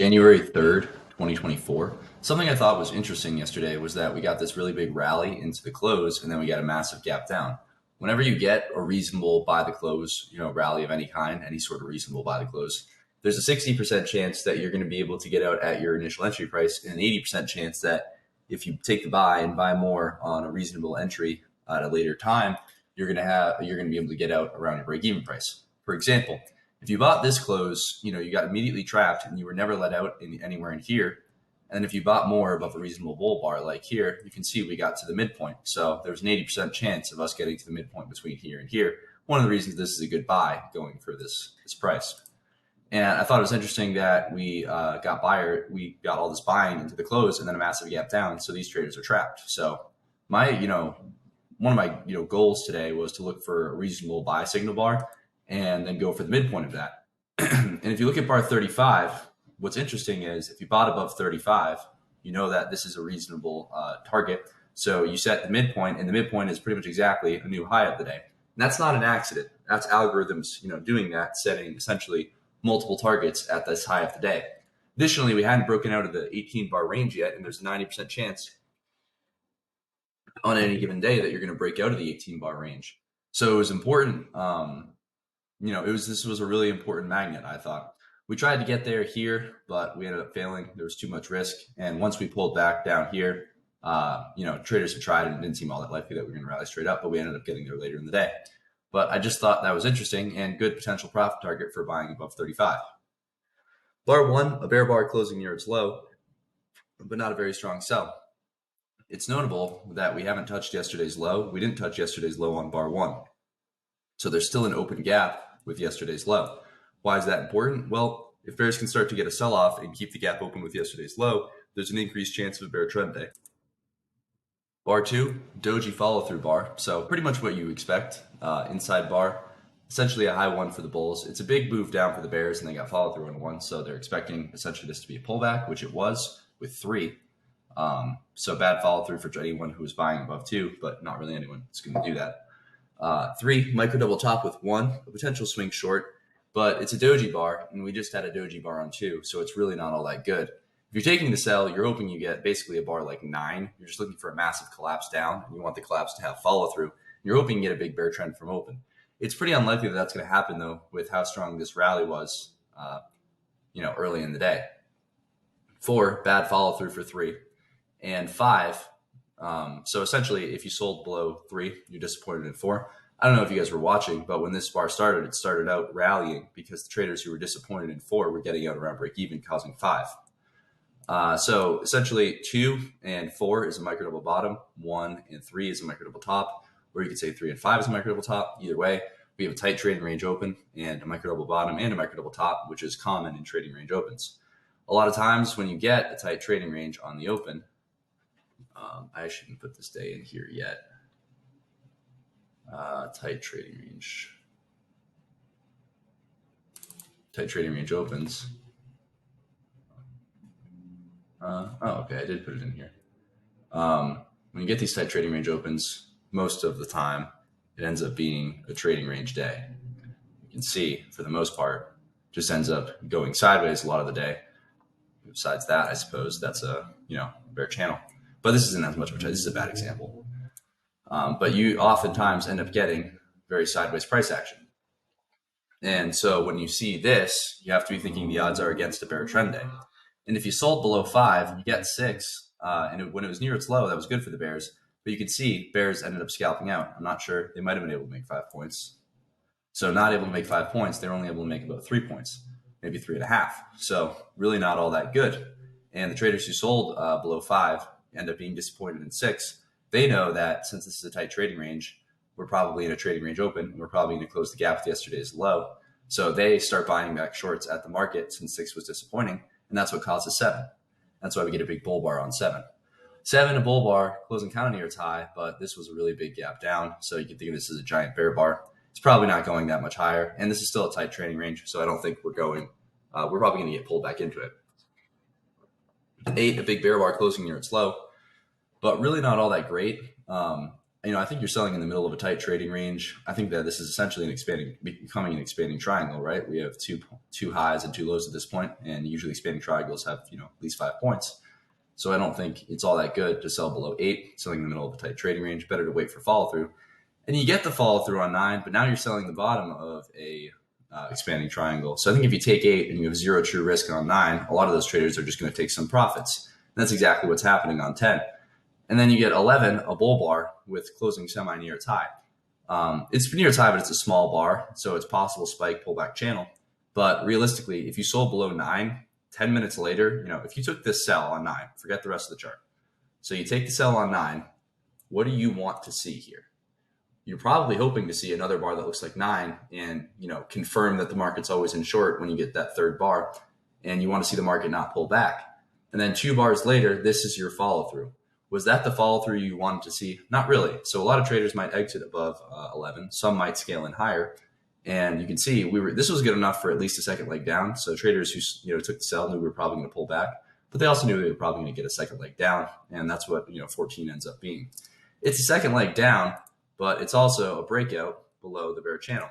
January 3rd, 2024. Something I thought was interesting yesterday was that we got this really big rally into the close and then we got a massive gap down. Whenever you get a reasonable buy the close, rally of any kind, any sort of reasonable buy the close, there's a 60% chance that you're going to be able to get out at your initial entry price and an 80% chance that if you take the buy and buy more on a reasonable entry at a later time, you're going to be able to get out around your break even price. For example, if you bought this close, you got immediately trapped and you were never let out anywhere in here. And if you bought more above a reasonable bull bar like here, you can see we got to the midpoint. So there's an 80% chance of us getting to the midpoint between here and here. One of the reasons this is a good buy going for this price. And I thought it was interesting that we got all this buying into the close and then a massive gap down. So these traders are trapped. So one of my goals today was to look for a reasonable buy signal bar and then go for the midpoint of that. And if you look at bar 35, what's interesting is if you bought above 35, you know that this is a reasonable target. So you set the midpoint, and the midpoint is pretty much exactly a new high of the day. And that's not an accident. That's algorithms, doing that, setting essentially multiple targets at this high of the day. Additionally, we hadn't broken out of the 18 bar range yet, and there's a 90% chance on any given day that you're going to break out of the 18 bar range. So it was important. This was a really important magnet, I thought. We tried to get there here, but we ended up failing. There was too much risk. And once we pulled back down here, traders have tried and it didn't seem all that likely that we were going to rally straight up, but we ended up getting there later in the day. But I just thought that was interesting and good potential profit target for buying above 35. Bar 1, a bear bar closing near its low, but not a very strong sell. It's notable that we haven't touched yesterday's low. We didn't touch yesterday's low on bar 1. So there's still an open gap with yesterday's low. Why is that important? Well, if bears can start to get a sell-off and keep the gap open with yesterday's low, there's an increased chance of a bear trend day. Bar 2, doji follow-through bar. So pretty much what you expect. Inside bar, essentially a high one for the bulls. It's a big move down for the bears, and they got follow-through on 1. So they're expecting essentially this to be a pullback, which it was with 3. So bad follow-through for anyone who was buying above 2, but not really anyone is going to do that. 3, micro double top with 1, a potential swing short, but it's a doji bar, and we just had a doji bar on 2, so it's really not all that good. If you're taking the sell, you're hoping you get basically a bar like 9. You're just looking for a massive collapse down, and you want the collapse to have follow-through. You're hoping you get a big bear trend from open. It's pretty unlikely that that's going to happen, though, with how strong this rally was, early in the day. 4, bad follow-through for 3. And 5, so essentially, if you sold below 3, you're disappointed in 4. I don't know if you guys were watching, but when this bar started, it started out rallying because the traders who were disappointed in 4 were getting out around break even, causing 5. So essentially 2 and 4 is a micro double bottom, 1 and 3 is a micro double top, or you could say 3 and 5 is a micro double top. Either way, we have a tight trading range open and a micro double bottom and a micro double top, which is common in trading range opens. A lot of times when you get a tight trading range on the open, I shouldn't put this day in here yet. Tight trading range. Tight trading range opens. Okay, I did put it in here. When you get these tight trading range opens, most of the time, it ends up being a trading range day. You can see, for the most part, just ends up going sideways a lot of the day. Besides that, I suppose that's a bear channel. But this isn't as much of a trade. This is a bad example. But you oftentimes end up getting very sideways price action. And so when you see this, you have to be thinking the odds are against a bear trend day. And if you sold below 5, you get 6. When it was near its low, that was good for the bears. But you can see bears ended up scalping out. I'm not sure. They might have been able to make 5 points. So not able to make 5 points, they're only able to make about 3 points, maybe 3.5. So really not all that good. And the traders who sold below 5 end up being disappointed in 6. They know that since this is a tight trading range, we're probably in a trading range open, and we're probably going to close the gap with yesterday's low. So they start buying back shorts at the market since 6 was disappointing, and that's what causes 7. That's why we get a big bull bar on 7. 7, a bull bar, closing kind of near its high, but this was a really big gap down. So you can think of this as a giant bear bar. It's probably not going that much higher, and this is still a tight trading range, so I don't think we're probably going to get pulled back into it. 8, a big bear bar closing near its low, but really not all that great. I think you're selling in the middle of a tight trading range. I think that this is essentially becoming an expanding triangle, right? We have two highs and two lows at this point, and usually expanding triangles have at least 5 points. So I don't think it's all that good to sell below 8, selling in the middle of a tight trading range. Better to wait for follow through, and you get the follow through on 9, but now you're selling the bottom of a expanding triangle. So I think if you take 8 and you have zero true risk on 9, a lot of those traders are just going to take some profits. And that's exactly what's happening on 10. And then you get 11, a bull bar with closing semi near its high. It's near its high, but it's a small bar, so it's possible spike pullback channel. But realistically, if you sold below 9, 10 minutes later, if you took this sell on 9, forget the rest of the chart. So you take the sell on 9, what do you want to see here? You're probably hoping to see another bar that looks like 9 and, confirm that the market's always in short when you get that third bar, and you want to see the market not pull back. And then 2 bars later, this is your follow through. Was that the follow through you wanted to see? Not really. So a lot of traders might exit above 11. Some might scale in higher. And you can see this was good enough for at least a second leg down. So traders who took the sell knew we were probably going to pull back, but they also knew they were probably going to get a second leg down. And that's what 14 ends up being. It's a second leg down, but it's also a breakout below the bear channel.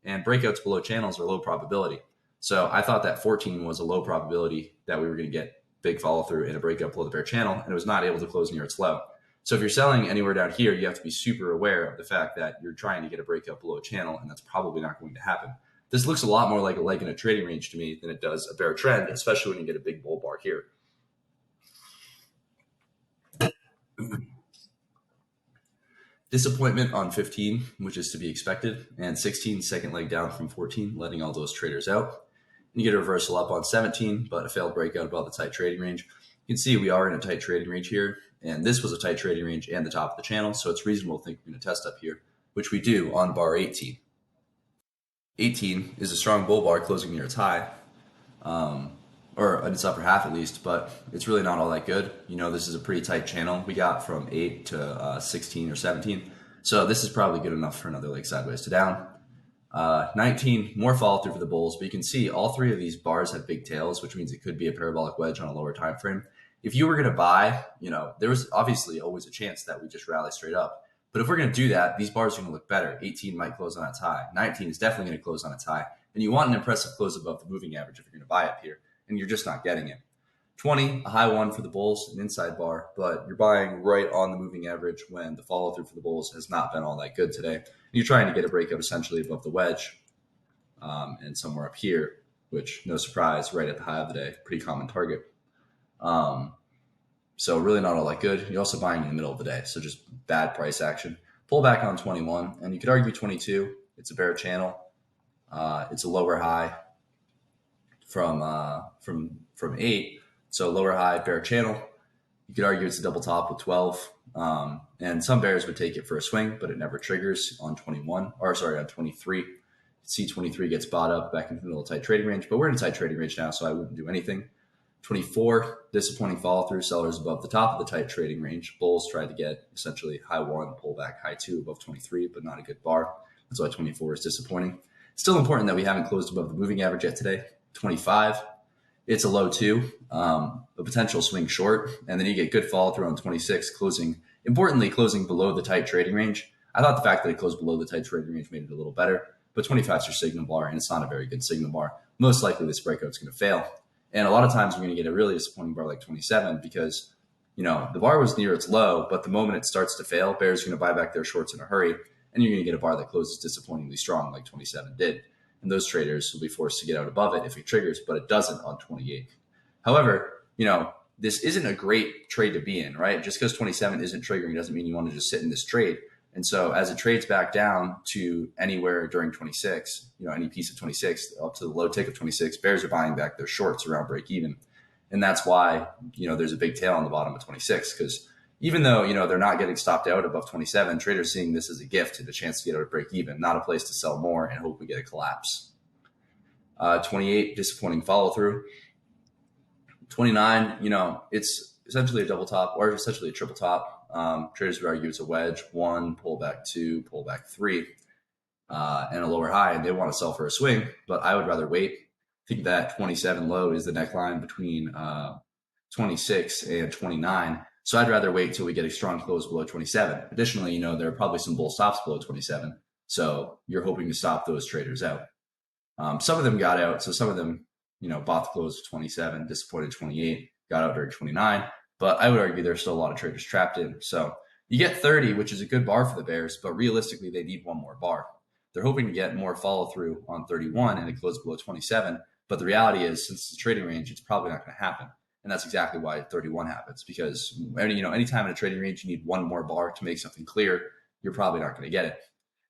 And breakouts below channels are low probability. So I thought that 14 was a low probability that we were going to get big follow through in a breakout below the bear channel, and it was not able to close near its low. So if you're selling anywhere down here, you have to be super aware of the fact that you're trying to get a breakout below a channel, and that's probably not going to happen. This looks a lot more like a leg in a trading range to me than it does a bear trend, especially when you get a big bull bar here. Disappointment on 15, which is to be expected, and 16, second leg down from 14, letting all those traders out. You get a reversal up on 17, but a failed breakout above the tight trading range. You can see we are in a tight trading range here, and this was a tight trading range and the top of the channel, so it's reasonable to think we're going to test up here, which we do on bar 18. 18 is a strong bull bar closing near its high, or its upper half at least, but it's really not all that good. This is a pretty tight channel we got from 8 to 16 or 17, so this is probably good enough for another leg sideways to down. 19, more follow through for the bulls, but you can see all 3 of these bars have big tails, which means it could be a parabolic wedge on a lower time frame. If you were going to buy, there was obviously always a chance that we just rally straight up. But if we're going to do that, these bars are going to look better. 18 might close on its high. 19 is definitely going to close on its high. And you want an impressive close above the moving average if you're going to buy up here, and you're just not getting it. 20, a high one for the bulls, an inside bar, but you're buying right on the moving average when the follow through for the bulls has not been all that good today. You're trying to get a breakout essentially above the wedge and somewhere up here, which, no surprise, right at the high of the day, pretty common target. So really not all that good. You're also buying in the middle of the day, so just bad price action. Pull back on 21, and you could argue 22. It's a bear channel. It's a lower high from 8. So lower high bear channel. You could argue it's a double top with 12. And some bears would take it for a swing, but it never triggers on 23. See 23 gets bought up back into the middle of tight trading range, but we're in a tight trading range now, so I wouldn't do anything. 24, disappointing follow through, sellers above the top of the tight trading range. Bulls tried to get essentially high 1, pull back high 2 above 23, but not a good bar. That's why 24 is disappointing. Still important that we haven't closed above the moving average yet today. 25, it's a low 2, a potential swing short, and then you get good follow through on 26, closing below the tight trading range. I thought the fact that it closed below the tight trading range made it a little better, but 25 is your signal bar, and it's not a very good signal bar. Most likely this breakout's going to fail. And a lot of times you're going to get a really disappointing bar like 27 because, the bar was near its low, but the moment it starts to fail, bears are going to buy back their shorts in a hurry, and you're going to get a bar that closes disappointingly strong like 27 did. And those traders will be forced to get out above it if it triggers, but it doesn't on 28. However, this isn't a great trade to be in, right? Just because 27 isn't triggering doesn't mean you want to just sit in this trade. And so as it trades back down to anywhere during 26, any piece of 26 up to the low tick of 26, bears are buying back their shorts around break even. And that's why, there's a big tail on the bottom of 26, because even though, they're not getting stopped out above 27, traders seeing this as a gift and a chance to get out of break even, not a place to sell more and hope we get a collapse. 28, disappointing follow through. 29, it's essentially a double top or essentially a triple top. Traders would argue it's a wedge, 1, pullback 2, pullback 3, and a lower high, and they want to sell for a swing, but I would rather wait. I think that 27 low is the neckline between 26 and 29. So I'd rather wait till we get a strong close below 27. Additionally, there are probably some bull stops below 27. So you're hoping to stop those traders out. Some of them got out. So some of them, bought the close of 27, disappointed 28, got out during 29. But I would argue there's still a lot of traders trapped in. So you get 30, which is a good bar for the Bears, but realistically, they need one more bar. They're hoping to get more follow through on 31 and it close below 27. But the reality is, since it's a trading range, it's probably not going to happen. And that's exactly why 31 happens, because anytime in a trading range you need one more bar to make something clear, you're probably not going to get it.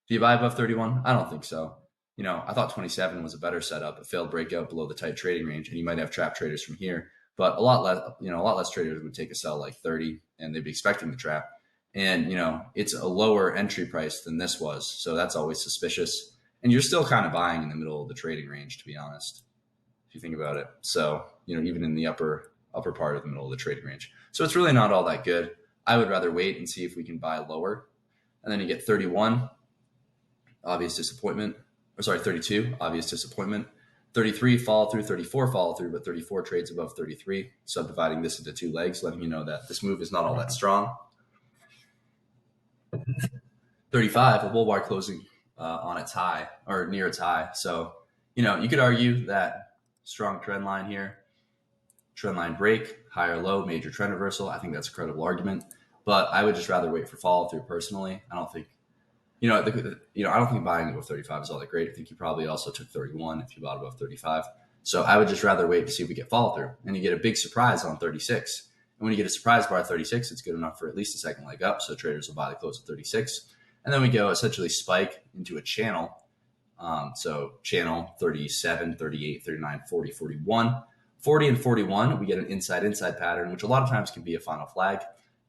Do you buy above 31? I don't think so. I thought 27 was a better setup, a failed breakout below the tight trading range, and you might have trap traders from here, but a lot less traders would take a sell like 30, and they'd be expecting the trap. And it's a lower entry price than this was, so that's always suspicious. And you're still kind of buying in the middle of the trading range, to be honest, if you think about it. So even in the upper part of the middle of the trading range, so it's really not all that good. I would rather wait and see if we can buy lower, and then you get 31, obvious disappointment. Or sorry, 32, obvious disappointment. 33 follow through, 34 follow through, but 34 trades above 33, subdividing this into two legs, letting you know that this move is not all that strong. 35, a bull bar closing on its high or near its high. So, you could argue that strong trend line here, trend line break, higher low, major trend reversal. I think that's a credible argument, but I would just rather wait for follow through personally. I don't think, I don't think buying above 35 is all that great. I think you probably also took 31 if you bought above 35. So I would just rather wait to see if we get follow through, and you get a big surprise on 36. And when you get a surprise bar at 36, it's good enough for at least a second leg up. So traders will buy the close at 36. And then we go essentially spike into a channel. So channel 37, 38, 39, 40, 41. 40 and 41, we get an inside pattern, which a lot of times can be a final flag.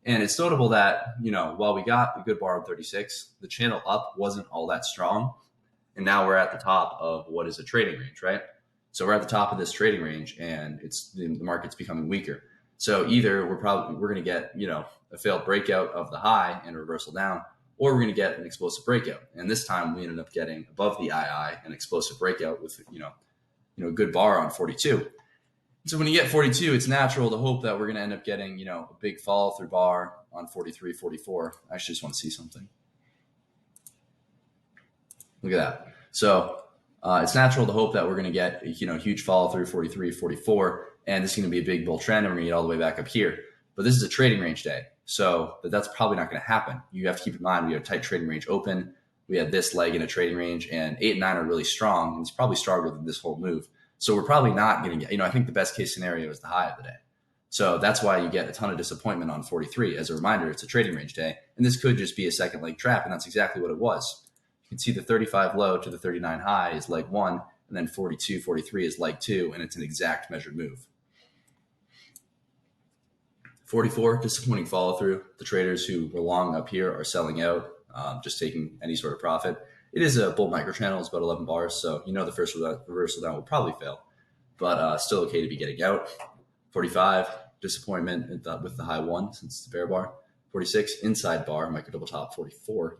And it's notable that, while we got a good bar on 36, the channel up wasn't all that strong. And now we're at the top of what is a trading range, right? So we're at the top of this trading range, and the market's becoming weaker. So either we're going to get, a failed breakout of the high and a reversal down, or we're going to get an explosive breakout. And this time we ended up getting above the II an explosive breakout with, a good bar on 42. So when you get 42, it's natural to hope that we're going to end up getting, a big follow through bar on 43, 44. I actually just want to see something. Look at that. So it's natural to hope that we're going to get, huge follow through 43, 44, and this is going to be a big bull trend, and we're going to get all the way back up here. But this is a trading range day, so that's probably not going to happen. You have to keep in mind we have a tight trading range open. We had this leg in a trading range, and 8 and 9 are really strong, and it's probably stronger than this whole move. So we're probably not going to get, I think the best case scenario is the high of the day. So that's why you get a ton of disappointment on 43. As a reminder, it's a trading range day, and this could just be a second leg trap, and that's exactly what it was. You can see the 35 low to the 39 high is leg 1, and then 42, 43 is leg 2, and it's an exact measured move. 44, disappointing follow through. The traders who were long up here are selling out, just taking any sort of profit. It is a bull micro channel. It's about 11 bars, so the first reversal down will probably fail, but still okay to be getting out. 45, disappointment with the high 1 since it's a bear bar. 46, inside bar, micro double top. 44,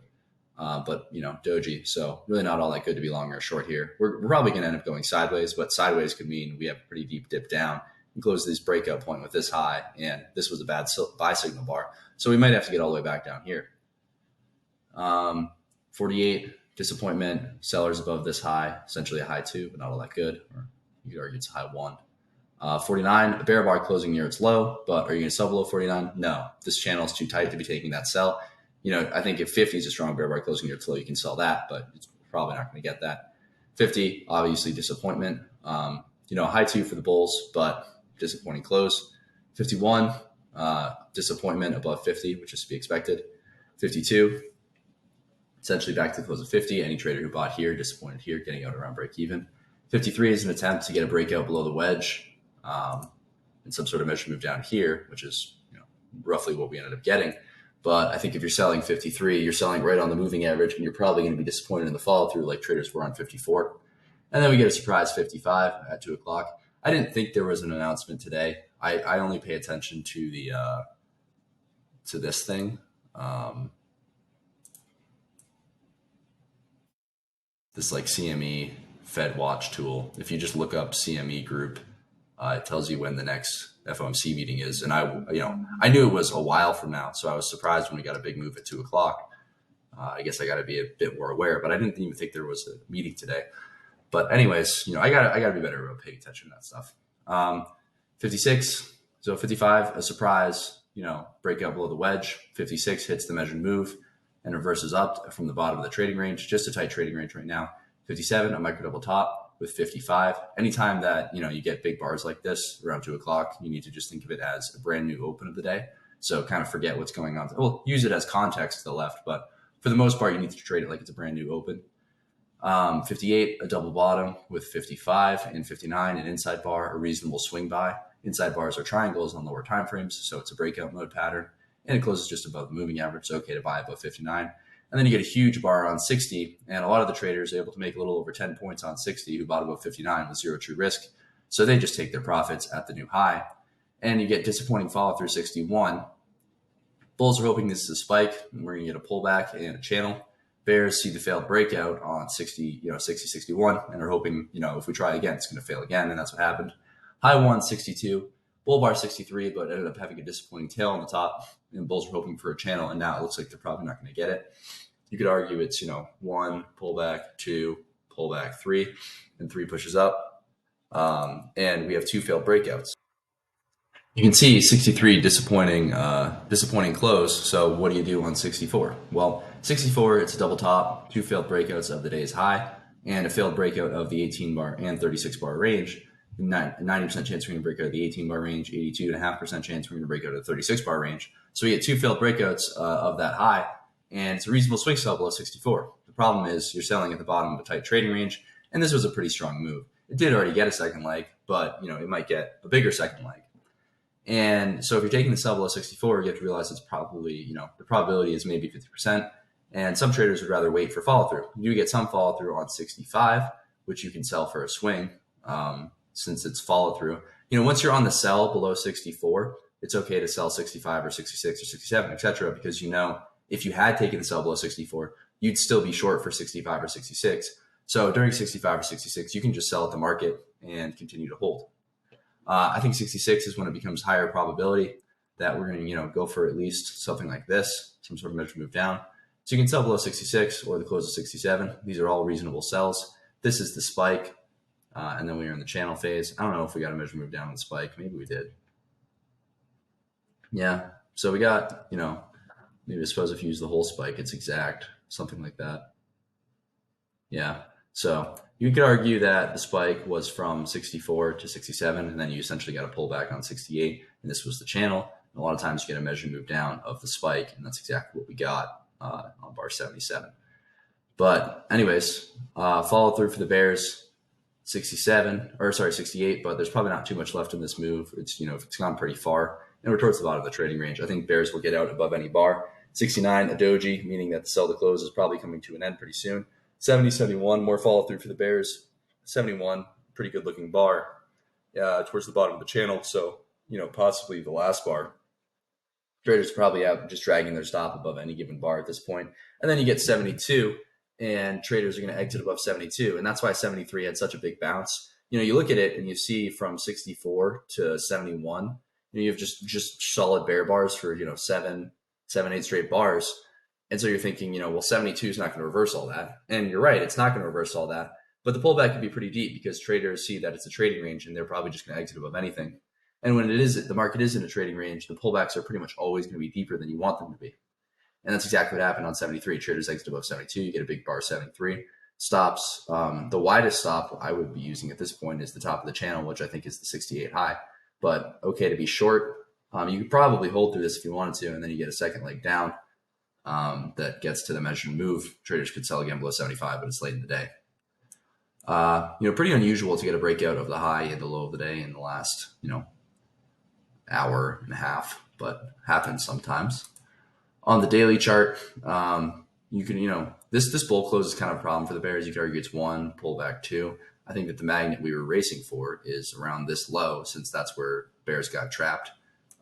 but doji, so really not all that good to be long or short here. We're probably going to end up going sideways, but sideways could mean we have a pretty deep dip down and close this breakout point with this high, and this was a bad buy signal bar, so we might have to get all the way back down here. 48, disappointment, sellers above this high, essentially a high 2, but not all that good, or you could argue it's a high 1. 49, a bear bar closing near its low, but are you going to sell below 49? No, this channel is too tight to be taking that sell. I think if 50 is a strong bear bar closing near its low, you can sell that, but it's probably not going to get that. 50, obviously disappointment. High 2 for the bulls, but disappointing close. 51, disappointment above 50, which is to be expected. 52, essentially back to the close of 50. Any trader who bought here, disappointed here, getting out around break even. 53 is an attempt to get a breakout below the wedge and some sort of measure move down here, which is roughly what we ended up getting. But I think if you're selling 53, you're selling right on the moving average, and you're probably going to be disappointed in the follow through like traders were on 54. And then we get a surprise 55 at 2 o'clock. I didn't think there was an announcement today. I only pay attention to the to this thing. This like CME Fed Watch tool. If you just look up CME group, It tells you when the next FOMC meeting is. And I knew it was a while from now. So I was surprised when we got a big move at 2 o'clock. I guess I got to be a bit more aware, but I didn't even think there was a meeting today. But anyways, I gotta be better about paying attention to that stuff. 56, so 55, a surprise, breakout below the wedge. 56 hits the measured move and reverses up from the bottom of the trading range, just a tight trading range right now. 57, a micro double top with 55. Anytime that, you get big bars like this around 2 o'clock, you need to just think of it as a brand new open of the day. So kind of forget what's going on. Well, use it as context to the left, but for the most part, you need to trade it like it's a brand new open. 58, a double bottom with 55 and 59, an inside bar, a reasonable swing buy. Inside bars are triangles on lower time frames, so it's a breakout mode pattern, and it closes just above the moving average, so okay to buy above 59. And then you get a huge bar on 60, and a lot of the traders are able to make a little over 10 points on 60 who bought above 59 with zero true risk, so they just take their profits at the new high. And you get disappointing follow through 61. Bulls are hoping this is a spike, and we're going to get a pullback and a channel. Bears see the failed breakout on 60, 61, and are hoping, if we try again, it's going to fail again, and that's what happened. High 1, 62, bull bar 63, but ended up having a disappointing tail on the top, and bulls are hoping for a channel, and now it looks like they're probably not going to get it. You could argue it's, 1, pullback, 2, pullback, 3, and 3 pushes up, and we have 2 failed breakouts. You can see 63 disappointing close. So what do you do on 64? Well, 64, it's a double top, 2 failed breakouts of the day's high, and a failed breakout of the 18 bar and 36 bar range. 90% chance we're going to break out of the 18 bar range, 82.5% chance we're going to break out of the 36 bar range. So we get 2 failed breakouts of that high, and it's a reasonable swing sell below 64. The problem is you're selling at the bottom of a tight trading range, and this was a pretty strong move. It did already get a second leg, but it might get a bigger second leg. And so if you're taking the sell below 64, you have to realize it's probably, the probability is maybe 50%. And some traders would rather wait for follow through. You do get some follow through on 65, which you can sell for a swing since it's follow through. Once you're on the sell below 64, it's okay to sell 65 or 66 or 67, etc. Because if you had taken the sell below 64, you'd still be short for 65 or 66. So during 65 or 66, you can just sell at the market and continue to hold. I think 66 is when it becomes higher probability that we're going to, go for at least something like this, some sort of measured move down. So you can sell below 66 or the close of 67. These are all reasonable sells. This is the spike. And then we are in the channel phase. I don't know if we got a measured move down on the spike. Maybe we did. Yeah. So we got, maybe I suppose if you use the whole spike, it's exact, something like that. Yeah. So you could argue that the spike was from 64 to 67, and then you essentially got a pullback on 68, and this was the channel. And a lot of times you get a measured move down of the spike, and that's exactly what we got on bar 77. But anyways, follow through for the Bears, 68, but there's probably not too much left in this move. It's, it's gone pretty far, and we're towards the bottom of the trading range. I think Bears will get out above any bar. 69, a doji, meaning that the sell to close is probably coming to an end pretty soon. 70, 71, more follow through for the Bears. 71, pretty good looking bar towards the bottom of the channel. So, possibly the last bar. Traders probably out just dragging their stop above any given bar at this point. And then you get 72, and traders are going to exit above 72. And that's why 73 had such a big bounce. You look at it and you see from 64 to 71, you have just solid bear bars for, 7, 8 straight bars. And so you're thinking, 72 is not going to reverse all that. And you're right, it's not going to reverse all that. But the pullback could be pretty deep because traders see that it's a trading range and they're probably just going to exit above anything. And when the market is in a trading range, the pullbacks are pretty much always going to be deeper than you want them to be. And that's exactly what happened on 73. Traders exit above 72. You get a big bar 73. Stops. The widest stop I would be using at this point is the top of the channel, which I think is the 68 high. But okay to be short. You could probably hold through this if you wanted to, and then you get a second leg down. That gets to the measured move. Traders could sell again below 75, but it's late in the day. Pretty unusual to get a breakout of the high and the low of the day in the last, hour and a half, but happens sometimes. On the daily chart, you can, this bull close is kind of a problem for the Bears. You could argue it's 1, pullback 2. I think that the magnet we were racing for is around this low, since that's where Bears got trapped.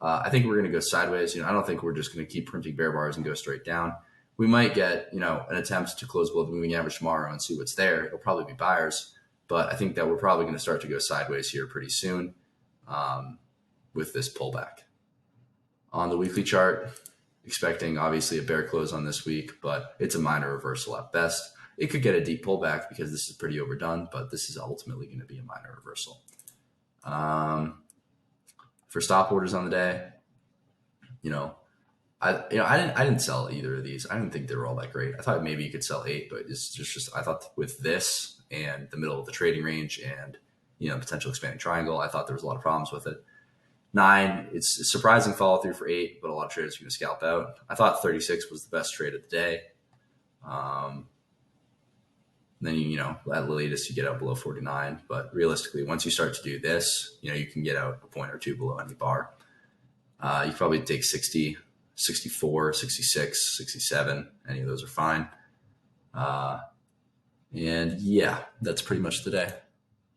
I think we're going to go sideways. I don't think we're just going to keep printing bear bars and go straight down. We might get, an attempt to close below the moving average tomorrow and see what's there. It'll probably be buyers, but I think that we're probably going to start to go sideways here pretty soon. with this pullback. On the weekly chart, expecting obviously a bear close on this week, but it's a minor reversal at best. It could get a deep pullback because this is pretty overdone, but this is ultimately going to be a minor reversal. For stop orders on the day, I didn't sell either of these. I didn't think they were all that great. I thought maybe you could sell 8, but it's just I thought with this and the middle of the trading range and potential expanding triangle, I thought there was a lot of problems with it. 9, it's a surprising follow through for 8, but a lot of traders are going to scalp out. I thought 36 was the best trade of the day. Then at the latest you get out below 49, but realistically, once you start to do this, you can get out a point or two below any bar. You probably take 60, 64, 66, 67. Any of those are fine. And yeah, that's pretty much the day.